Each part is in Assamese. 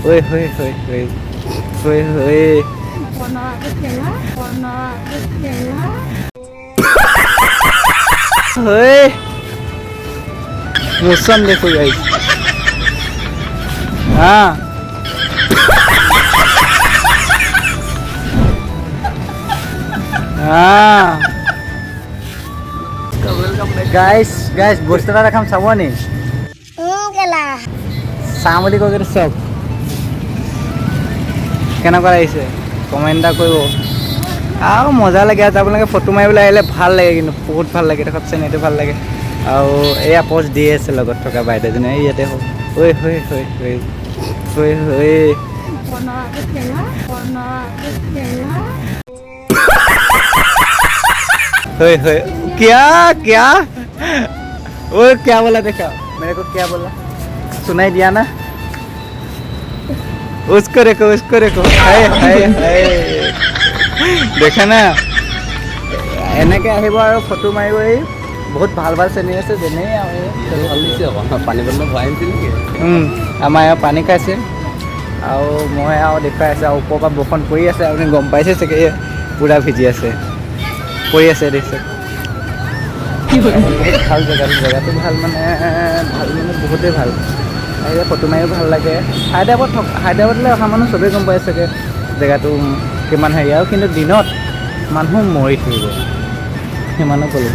ओए होए होए होए होए होए होए मौसम देखो गाइस। हाँ हाँ গাইছ গাইছ বস্তু এটা দেখাম চাব নি চাওঁ বুলি কৈ কিন্তু চব কেনেকুৱা লাগিছে কমেণ্ট এটা কৰিব আৰু মজা লাগে আৰু আপোনালোকে ফটো মাৰিবলৈ আহিলে ভাল লাগে কিন্তু বহুত ভাল লাগে দেখত চেনেটো ভাল লাগে আৰু এয়া পষ্ট দি আছে লগত থকা বাইদেউজনী এই ইয়াতে হওক ঐ হৈ হৈ হৈ হৈ হৈ होए होए क्या क्या वो क्या बोला देखा मेरे को क्या बोला सुनाई दिया ना उसको देखो हाय हाय हाय देखा ना এনেকৈ আহিব আৰু ফটো মাৰিব এই বহুত ভাল ভাল চেনী আছে যেনে পানী বটল ভৰাই আনিছিল নেকি আমাৰ ইয়াৰ পানী খাইছে আৰু মই আৰু দেখুৱাই আছে আৰু ওপৰৰ পৰা বৰষুণ পৰি আছে আপুনি গম পাইছে চাগে পূৰা ভিজি আছে পৰি আছে দেখিছে বহুত ভাল জেগাটো ভাল মানে বহুতেই ভাল আহিলে ফটো মাৰিও ভাল লাগে হায়দৰাবাদলৈ অহা মানুহ চবেই গম পাই চাগে জেগাটো কিমান হেৰি আৰু কিন্তু দিনত মানুহ মৰি থাকিব সিমানো ক'লোঁ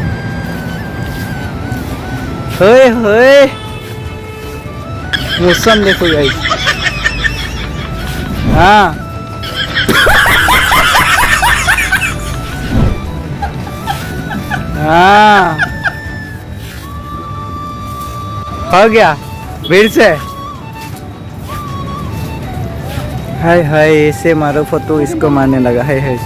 হৈ হৈ মৌচম দেখো গাইছ हाँ हाँ हो गया भीड़ से हाय हाय ऐसे मारो फोटो इसको मारने लगा हाय हाय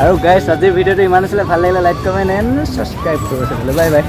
আৰু গাইছ আজিৰ ভিডিঅ'টো ইমান আছিলে ভাল লাগিলে লাইক কমেণ্ট এণ্ড ছাবস্ক্ৰাইব কৰিব বাই বাই